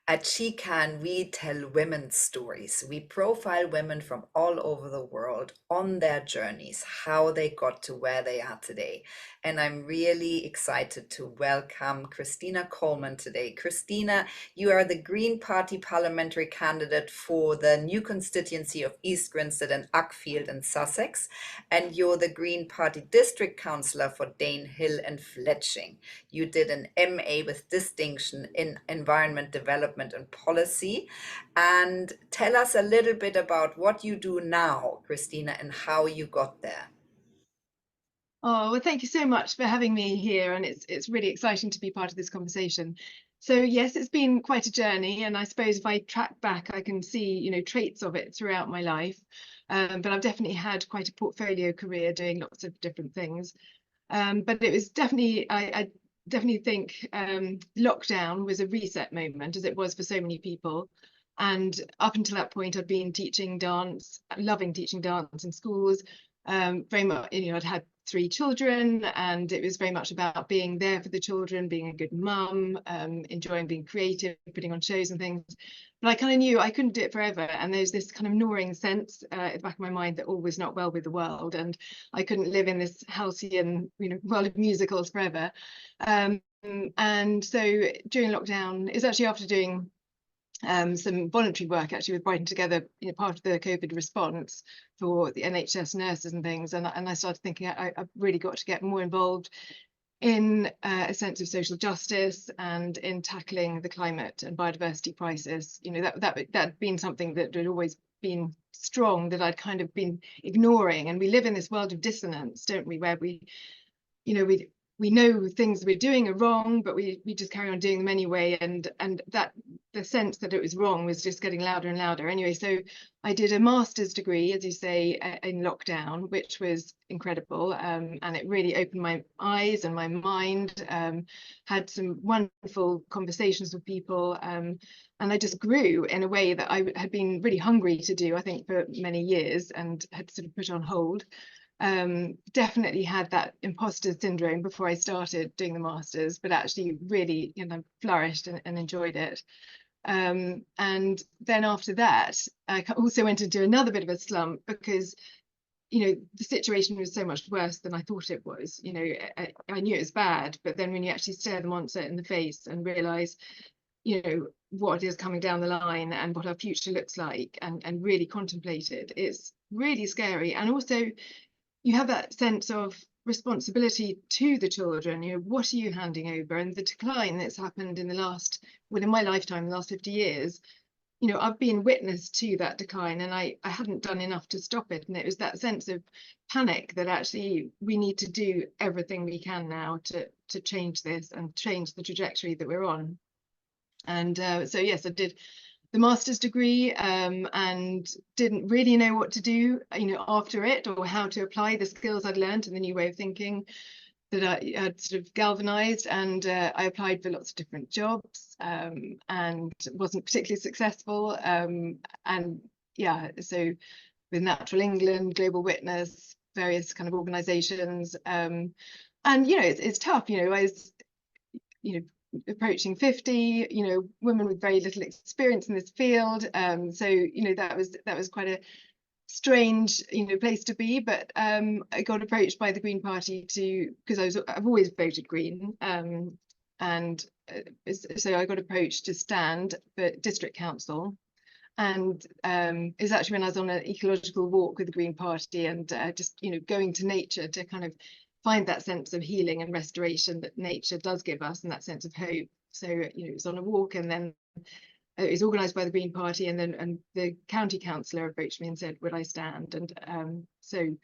At Chican, we tell women's stories. We profile women from all over the world on their journeys, how they got to where they are today. And I'm really excited to welcome Christina Coleman today. Christina, you are the Green Party parliamentary candidate for the new constituency of East Grinstead and Uckfield in Sussex, and you're the Green Party District Councillor for Danehill and Fletching. You did an MA with distinction in environment development and policy. And tell us a little bit about what you do now, Christina, and how you got there. Oh, well, thank you so much for having me here, and it's really exciting to be part of this conversation. So yes, it's been quite a journey, and I suppose if I track back, I can see, traits of it throughout my life. But I've definitely had quite a portfolio career doing lots of different things. But it was definitely, I definitely think lockdown was a reset moment, as it was for so many people. And up until that point, I'd been teaching dance, loving teaching dance in schools. Very much, I'd had 3 children, and it was very much about being there for the children, being a good mum, enjoying being creative, putting on shows and things. But I kind of knew I couldn't do it forever, and there's this kind of gnawing sense at the back of my mind that all was not well with the world, and I couldn't live in this halcyon, world of musicals forever. And so during lockdown, it was actually after doing some voluntary work actually with Brighton Together, part of the COVID response for the NHS nurses and things. And I started thinking I've really got to get more involved in a sense of social justice and in tackling the climate and biodiversity crisis. That'd been something that had always been strong, that I'd kind of been ignoring. And we live in this world of dissonance, don't we, where we know things we're doing are wrong, but we just carry on doing them anyway. And that the sense that it was wrong was just getting louder and louder. Anyway, so I did a master's degree, as you say, in lockdown, which was incredible. And it really opened my eyes and my mind, had some wonderful conversations with people. And I just grew in a way that I had been really hungry to do, I think, for many years, and had sort of put on hold. Definitely had that imposter syndrome before I started doing the masters, but actually really flourished and enjoyed it. And then after that, I also went into another bit of a slump because the situation was so much worse than I thought it was. I knew it was bad, but then when you actually stare the monster in the face and realize what is coming down the line and what our future looks like, and really contemplate it, it's really scary. And also you have that sense of responsibility to the children. What are you handing over? And the decline that's happened in my lifetime, the last 50 years, I've been witness to that decline, and I hadn't done enough to stop it. And it was that sense of panic that actually we need to do everything we can now to change this and change the trajectory that we're on. And so yes, I did the master's degree, and didn't really know what to do after it, or how to apply the skills I'd learned and the new way of thinking that I had sort of galvanized. And I applied for lots of different jobs, and wasn't particularly successful. And yeah, so with Natural England, Global Witness, various kind of organizations, and it's tough. I was approaching 50, women with very little experience in this field. So that was quite a strange place to be. But I got approached by the Green Party because I've always voted Green, and so I got approached to stand for district council. And it's actually when I was on an ecological walk with the Green Party, and just going to nature to kind of find that sense of healing and restoration that nature does give us, and that sense of hope. So it was on a walk, and then it was organised by the Green Party, and the county councillor approached me and said, would I stand? And so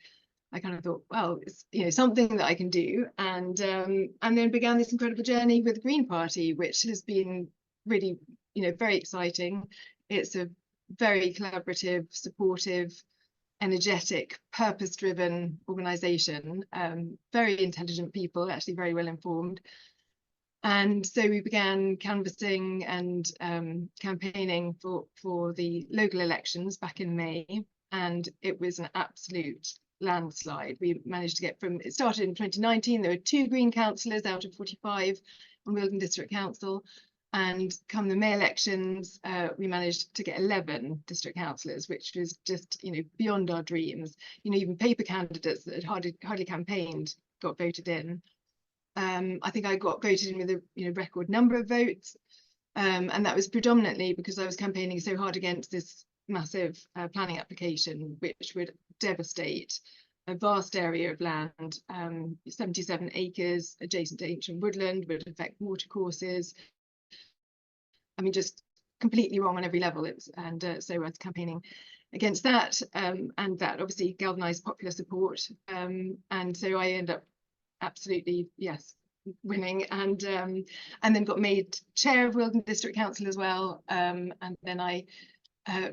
I kind of thought, well, it's something that I can do, and then began this incredible journey with the Green Party, which has been really very exciting. It's a very collaborative, supportive, energetic, purpose-driven organisation, very intelligent people, actually very well informed. And so we began canvassing and campaigning for the local elections back in May, and it was an absolute landslide. We managed to get it started in 2019, there were 2 Green councillors out of 45 on Wealden District Council. And come the May elections, we managed to get 11 district councillors, which was just, beyond our dreams. Even paper candidates that had hardly campaigned got voted in. I think I got voted in with a record number of votes, and that was predominantly because I was campaigning so hard against this massive planning application, which would devastate a vast area of land, 77 acres adjacent to ancient woodland, would affect watercourses. I mean, just completely wrong on every level. So I was campaigning against that, and that obviously galvanised popular support. And so I ended up absolutely, yes, winning, and then got made chair of Wealden District Council as well. And then I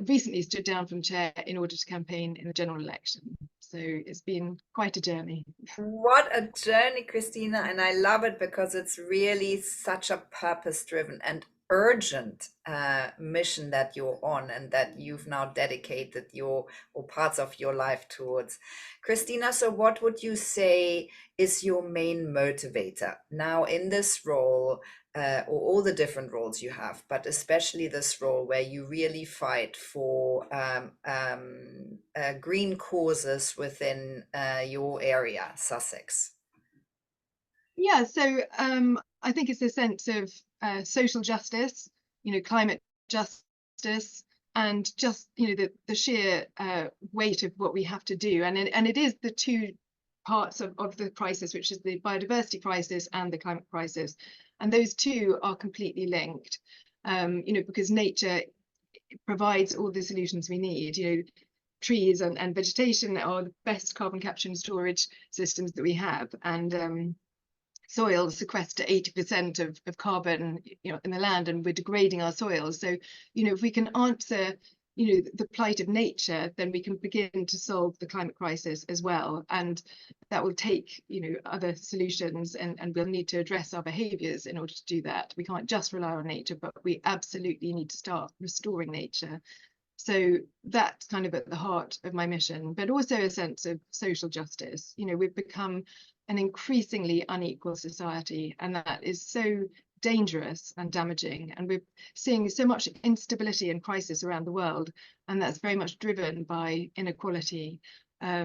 recently stood down from chair in order to campaign in the general election. So it's been quite a journey. What a journey, Christina. And I love it because it's really such a purpose-driven and urgent mission that you're on, and that you've now dedicated your or parts of your life towards. Christina, so what would you say is your main motivator now in this role, or all the different roles you have, but especially this role where you really fight for green causes within your area, Sussex? Yeah, so I think it's a sense of social justice, climate justice, and just the sheer weight of what we have to do, and it is the two parts of the crisis, which is the biodiversity crisis and the climate crisis, and those two are completely linked. Because nature provides all the solutions we need. Trees and vegetation are the best carbon capture and storage systems that we have, and soils sequester 80% of carbon in the land, and we're degrading our soils. So if we can answer the plight of nature, then we can begin to solve the climate crisis as well, and that will take other solutions, and we'll need to address our behaviors in order to do that. We can't just rely on nature, but we absolutely need to start restoring nature. So that's kind of at the heart of my mission, but also a sense of social justice. We've become an increasingly unequal society, and that is so dangerous and damaging. And we're seeing so much instability and crisis around the world, and that's very much driven by inequality. I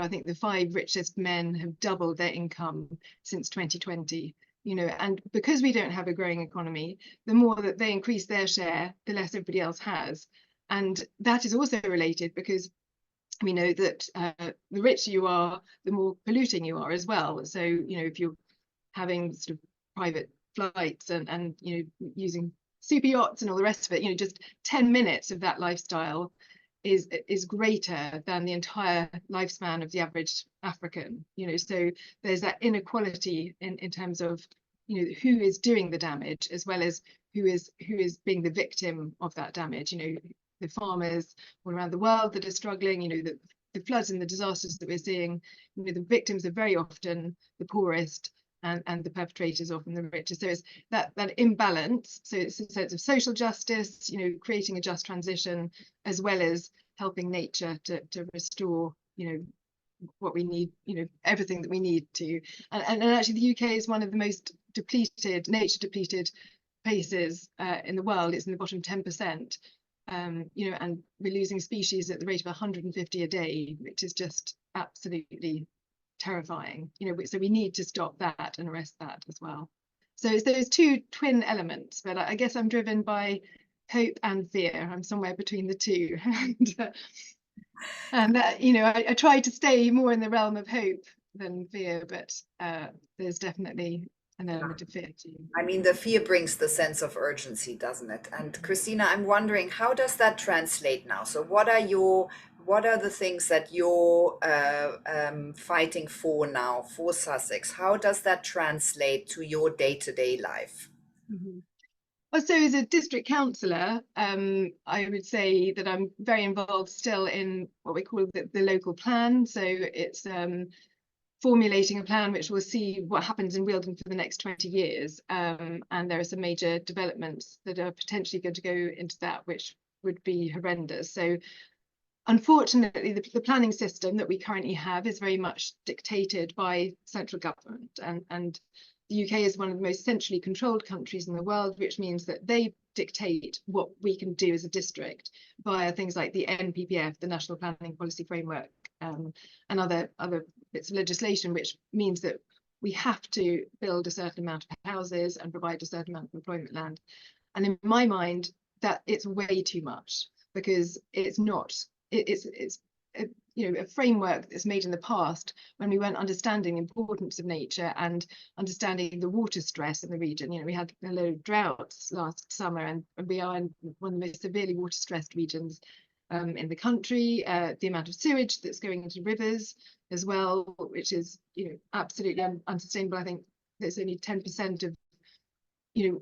think the 5 richest men have doubled their income since 2020. And because we don't have a growing economy, the more that they increase their share, the less everybody else has. And that is also related because we know that the richer you are, the more polluting you are as well. So, if you're having sort of private flights and using super yachts and all the rest of it, just 10 minutes of that lifestyle is greater than the entire lifespan of the average African. So there's that inequality in terms of who is doing the damage, as well as who is being the victim of that damage. The farmers all around the world that are struggling, the floods and the disasters that we're seeing, the victims are very often the poorest, and the perpetrators often the richest. So it's that imbalance. So it's a sense of social justice, creating a just transition, as well as helping nature to restore, what we need, everything that we need to. And actually the UK is one of the most nature depleted places in the world. It's in the bottom 10%. And we're losing species at the rate of 150 a day, which is just absolutely terrifying. So we need to stop that and arrest that as well. So it's those two twin elements, but I guess I'm driven by hope and fear. I'm somewhere between the two, and that I try to stay more in the realm of hope than fear, but there's definitely an element of fear too. I mean, the fear brings the sense of urgency, doesn't it? And Christina, I'm wondering, how does that translate now? So what are the things that you're fighting for now for Sussex? How does that translate to your day-to-day life? Mm-hmm. So as a district councillor, I would say that I'm very involved still in what we call the local plan. So it's formulating a plan which will see what happens in Wealden for the next 20 years. And there are some major developments that are potentially going to go into that, which would be horrendous. So unfortunately, the planning system that we currently have is very much dictated by central government, and the UK is one of the most centrally controlled countries in the world, which means that they dictate what we can do as a district via things like the NPPF, the National Planning Policy Framework, and other bits of legislation, which means that we have to build a certain amount of houses and provide a certain amount of employment land. And in my mind, that it's way too much, because it's not, it's a framework that's made in the past when we weren't understanding the importance of nature and understanding the water stress in the region. We had a load of droughts last summer, and we are in one of the most severely water stressed regions in the country. The amount of sewage that's going into rivers as well, which is absolutely unsustainable. I think there's only 10% of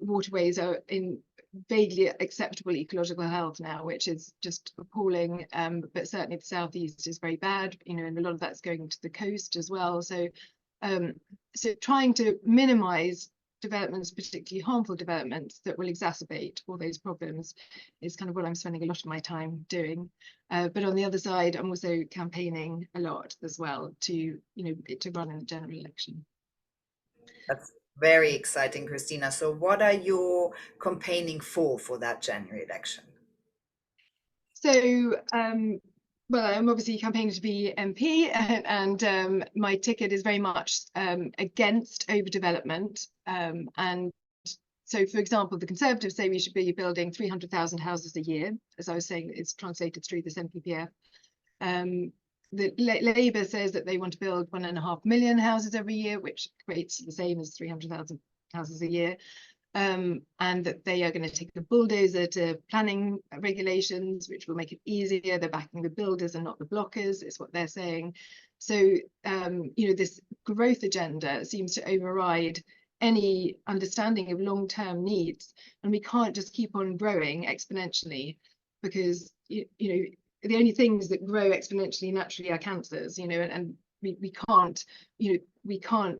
waterways are in vaguely acceptable ecological health now, which is just appalling. But certainly the southeast is very bad, and a lot of that's going to the coast as well. So trying to minimize developments, particularly harmful developments that will exacerbate all those problems, is kind of what I'm spending a lot of my time doing. But on the other side, I'm also campaigning a lot as well to run in the general election. That's very exciting, Christina. So what are you campaigning for that January election? So well, I'm obviously campaigning to be MP, and my ticket is very much against overdevelopment. And so, for example, the Conservatives say we should be building 300,000 houses a year. As I was saying, it's translated through this NPPF. The Labour says that they want to build 1.5 million houses every year, which creates the same as 300,000 houses a year. And that they are going to take the bulldozer to planning regulations, which will make it easier. They're backing the builders and not the blockers, is what they're saying. So, this growth agenda seems to override any understanding of long-term needs. And we can't just keep on growing exponentially, because, the only things that grow exponentially naturally are cancers, and we can't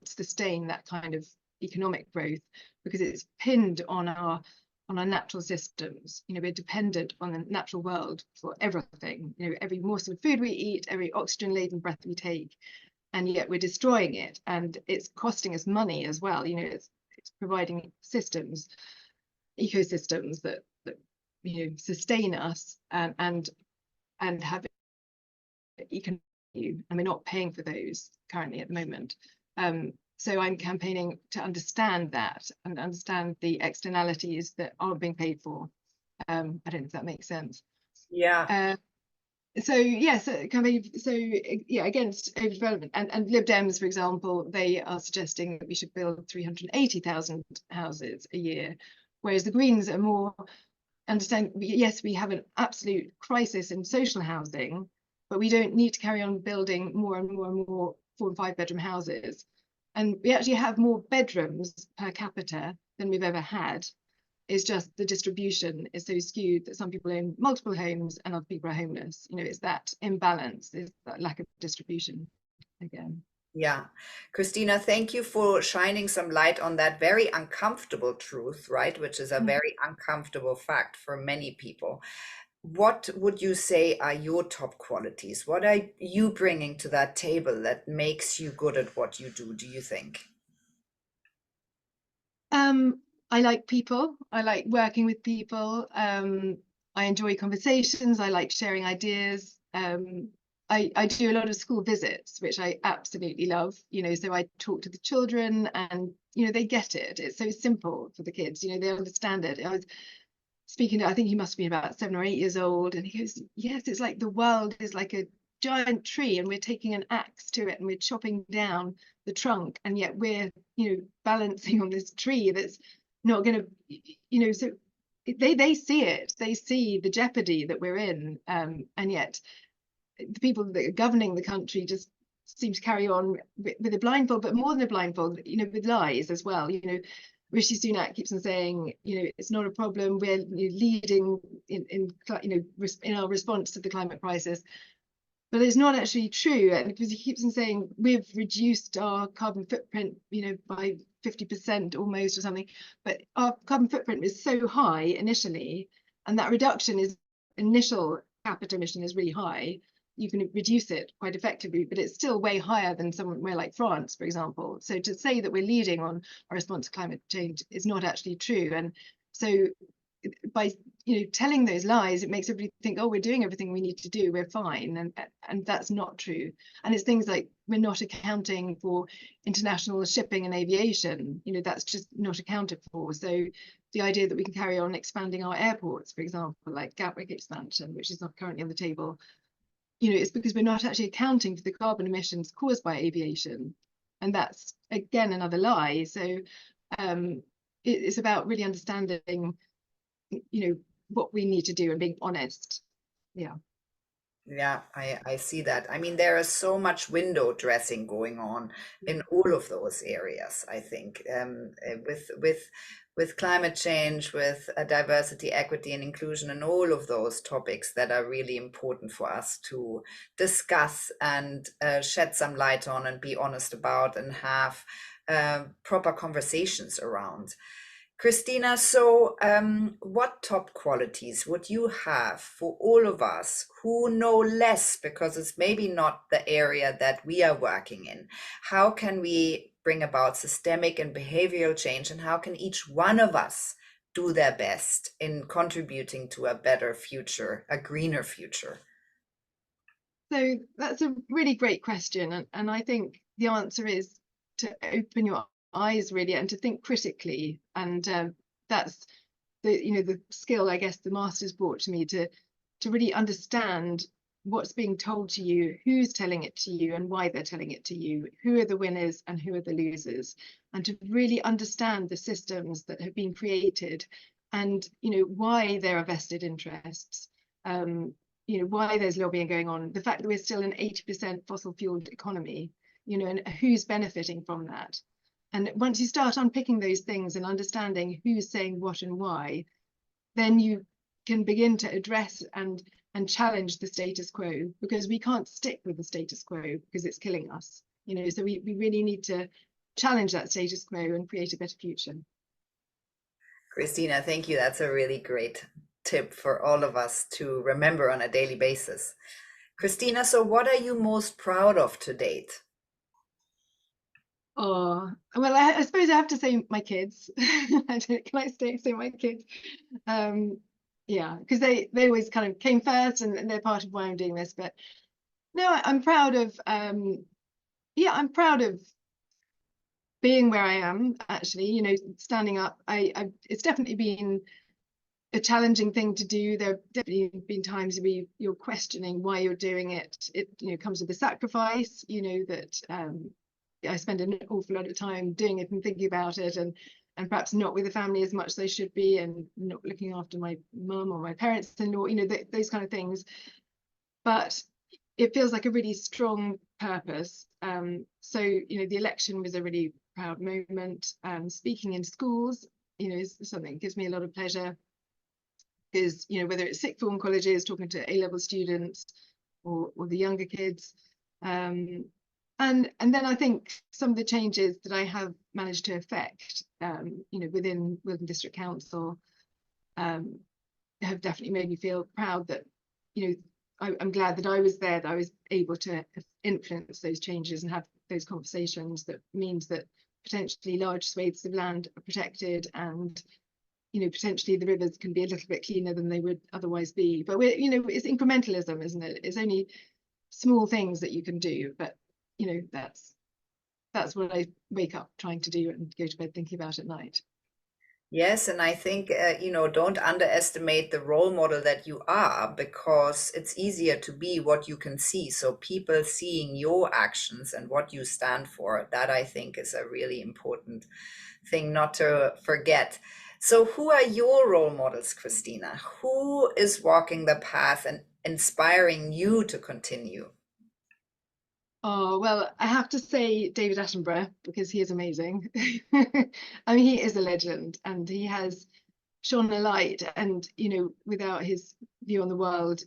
sustain that kind of economic growth, because it's pinned on our natural systems. We're dependent on the natural world for everything. Every morsel of food we eat, every oxygen-laden breath we take, and yet we're destroying it, and it's costing us money as well. It's providing systems, ecosystems that sustain us and have economic value, and we're not paying for those currently at the moment. So I'm campaigning to understand that and understand the externalities that aren't being paid for. I don't know if that makes sense. Yeah. So yes, against overdevelopment, and Lib Dems, for example, they are suggesting that we should build 380,000 houses a year, whereas the Greens are more understand. Yes, we have an absolute crisis in social housing, but we don't need to carry on building more and more and more 4- and 5-bedroom houses. And we actually have more bedrooms per capita than we've ever had. It's just the distribution is so skewed that some people own multiple homes and other people are homeless. It's that imbalance, is that lack of distribution again. Yeah. Christina, thank you for shining some light on that very uncomfortable truth, right? Which is a very uncomfortable fact for many people. What would you say are your top qualities? What are you bringing to that table that makes you good at what you do you think? I like people. I like working with people. I enjoy conversations. I like sharing ideas. I do a lot of school visits, which I absolutely love. So I talk to the children, and they get it. It's so simple for the kids. They understand it. I was speaking to, I think he must be about 7 or 8 years old, and he goes, yes, it's like the world is like a giant tree, and we're taking an axe to it and we're chopping down the trunk, and yet we're balancing on this tree that's not going to so they see it, they see the jeopardy that we're in, and yet the people that are governing the country just seem to carry on with a blindfold, but more than a blindfold, with lies as well. Rishi Sunak keeps on saying, it's not a problem, we're leading in our response to the climate crisis. But it's not actually true, and because he keeps on saying we've reduced our carbon footprint, by 50% almost or something. But our carbon footprint is so high initially, and that reduction is initial capita emission is really high, you can reduce it quite effectively, but it's still way higher than somewhere like France, for example. So to say that we're leading on our response to climate change is not actually true. And so by telling those lies, it makes everybody think, oh, we're doing everything we need to do, we're fine, and that's not true. And it's things like we're not accounting for international shipping and aviation, that's just not accounted for. So the idea that we can carry on expanding our airports, for example, like Gatwick expansion, which is not currently on the table, it's because we're not actually accounting for the carbon emissions caused by aviation, and that's again another lie. So it's about really understanding what we need to do and being honest. Yeah. Yeah, I see that. I mean, there is so much window dressing going on in all of those areas, I think, with climate change, with diversity, equity, and inclusion, and all of those topics that are really important for us to discuss and shed some light on and be honest about and have proper conversations around. Christina, so what top qualities would you have for all of us who know less because it's maybe not the area that we are working in? How can we bring about systemic and behavioral change, and how can each one of us do their best in contributing to a better future, a greener future? So that's a really great question. And I think the answer is to open your eyes really and to think critically. And that's the skill, I guess, the master's brought to me to really understand what's being told to you, who's telling it to you and why they're telling it to you, who are the winners and who are the losers, and to really understand the systems that have been created and why there are vested interests, why there's lobbying going on, the fact that we're still an 80% fossil fueled economy, and who's benefiting from that. And once you start unpicking those things and understanding who's saying what and why, then you can begin to address and challenge the status quo, because we can't stick with the status quo because it's killing us. So we really need to challenge that status quo and create a better future. Christina, thank you. That's a really great tip for all of us to remember on a daily basis. Christina, so what are you most proud of to date? Oh, well, I suppose I have to say my kids. Can I say my kids? Yeah, because they always kind of came first and they're part of why I'm doing this. But no, I'm proud of I'm proud of being where I am, actually, standing up. It's definitely been a challenging thing to do. There have definitely been times where you're questioning why you're doing it. It comes with a sacrifice, that I spend an awful lot of time doing it and thinking about it, and perhaps not with the family as much as they should be, and not looking after my mum or my parents-in-law, those kind of things. But it feels like a really strong purpose. So the election was a really proud moment. Speaking in schools, is something that gives me a lot of pleasure, because whether it's sixth form colleges, talking to A-level students or the younger kids. And then I think some of the changes that I have managed to affect, within Wealden District Council, have definitely made me feel proud that, I'm glad that I was there, that I was able to influence those changes and have those conversations. That means that potentially large swathes of land are protected, and potentially the rivers can be a little bit cleaner than they would otherwise be. But it's incrementalism, isn't it? It's only small things that you can do, but that's what I wake up trying to do and go to bed thinking about at night. Yes, and I think, don't underestimate the role model that you are, because it's easier to be what you can see. So people seeing your actions and what you stand for, that I think is a really important thing not to forget. So who are your role models, Christina? Who is walking the path and inspiring you to continue? Oh, well, I have to say David Attenborough, because he is amazing. I mean, he is a legend, and he has shone a light, and without his view on the world,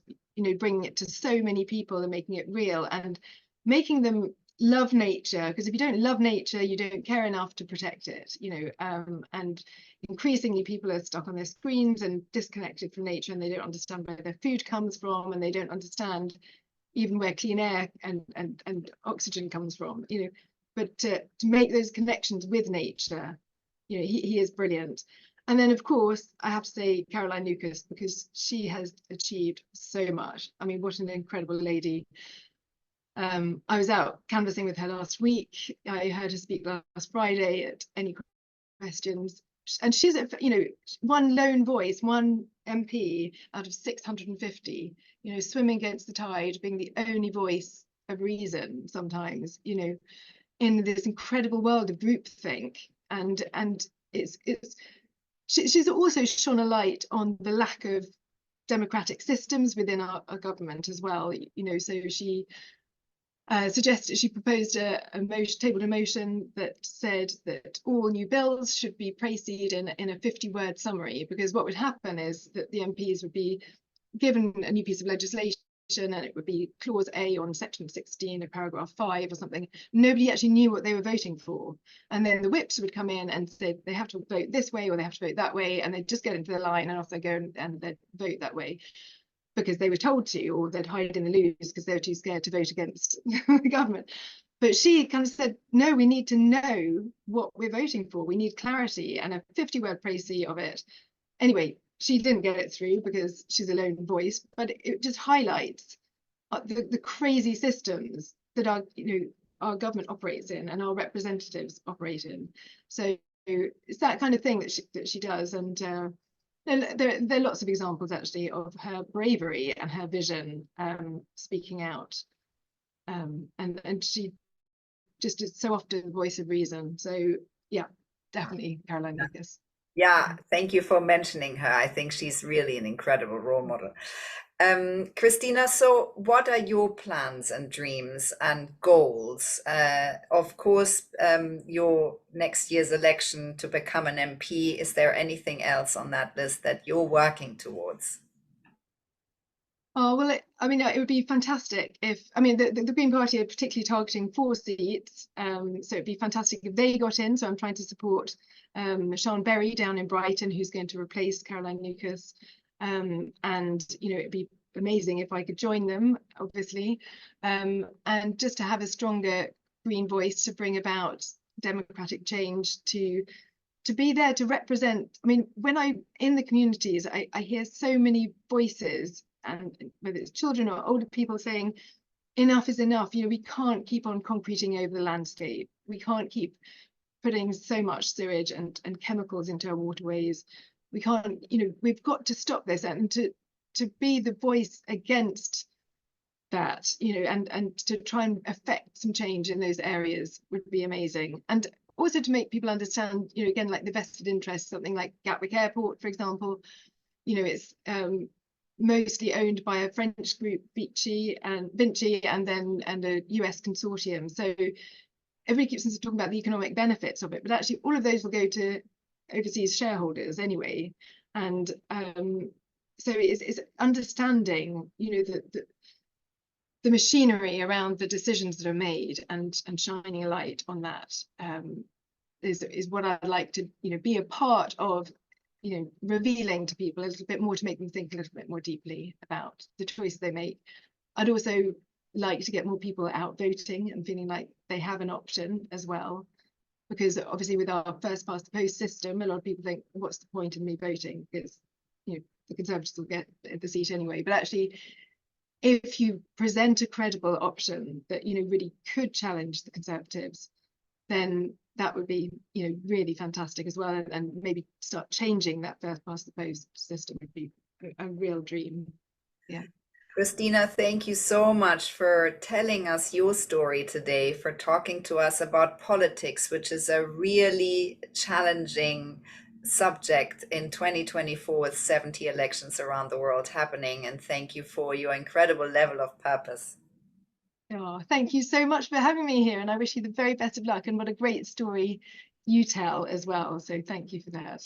bringing it to so many people and making it real and making them love nature, because if you don't love nature, you don't care enough to protect it, and increasingly people are stuck on their screens and disconnected from nature, and they don't understand where their food comes from, and they don't understand even where clean air and oxygen comes from, you know, but to make those connections with nature, you know, he is brilliant. And then, of course, I have to say Caroline Lucas, because she has achieved so much. I mean, what an incredible lady. I was out canvassing with her last week. I heard her speak last Friday at Any Questions. And she's, you know, one lone voice, one MP out of 650, you know, swimming against the tide, being the only voice of reason sometimes, you know, in this incredible world of groupthink. And she's also shone a light on the lack of democratic systems within our government as well, you know. So she she proposed tabled a motion that said that all new bills should be praised in a 50-word summary, because what would happen is that the MPs would be given a new piece of legislation, and it would be clause A on section 16 of paragraph 5 or something. Nobody actually knew what they were voting for. And then the whips would come in and say they have to vote this way or they have to vote that way, and they'd just get into the line and off they go and they'd vote that way because they were told to, or they'd hide in the loos because they were too scared to vote against the government. But she kind of said, no, we need to know what we're voting for. We need clarity and a 50-word précis of it. Anyway, she didn't get it through because she's a lone voice, but it just highlights the crazy systems that our government operates in and our representatives operate in. So it's that kind of thing that she does. And there are lots of examples actually of her bravery and her vision, speaking out, and she just is so often the voice of reason. So yeah, definitely Caroline Lucas. Yeah, thank you for mentioning her. I think she's really an incredible role model. Christina, so what are your plans and dreams and goals? Of course, your next year's election to become an MP, is there anything else on that list that you're working towards? Oh, well, I mean, it would be fantastic if, I mean, the Green Party are particularly targeting 4 seats. So it'd be fantastic if they got in. So I'm trying to support Sian Berry down in Brighton, who's going to replace Caroline Lucas. And, you know, it'd be amazing if I could join them, obviously. And just to have a stronger Green voice to bring about democratic change, to be there to represent. I mean, when I'm in the communities, I hear so many voices, and whether it's children or older people saying, enough is enough. You know, we can't keep on concreting over the landscape. We can't keep putting so much sewage and chemicals into our waterways. We can't, you know, we've got to stop this, and to be the voice against that, you know, and to try and affect some change in those areas would be amazing. And also to make people understand, you know, again, like the vested interest, something like Gatwick Airport, for example, you know, it's mostly owned by a French group, Vinci, and a US consortium. So everybody keeps on talking about the economic benefits of it, but actually all of those will go to overseas shareholders anyway. And so it's understanding, you know, the machinery around the decisions that are made, and shining a light on that is what I'd like to, you know, be a part of, you know, revealing to people a little bit more, to make them think a little bit more deeply about the choices they make. I'd also like to get more people out voting and feeling like they have an option as well, because obviously with our first past the post system, a lot of people think, what's the point in me voting, because, you know, the Conservatives will get the seat anyway. But actually, if you present a credible option that, you know, really could challenge the Conservatives, then that would be, you know, really fantastic as well, and maybe start changing that first past the post system would be a real dream. Yeah. Christina, thank you so much for telling us your story today, for talking to us about politics, which is a really challenging subject in 2024 with 70 elections around the world happening. And thank you for your incredible level of purpose. Oh, thank you so much for having me here, and I wish you the very best of luck, and what a great story you tell as well. So thank you for that.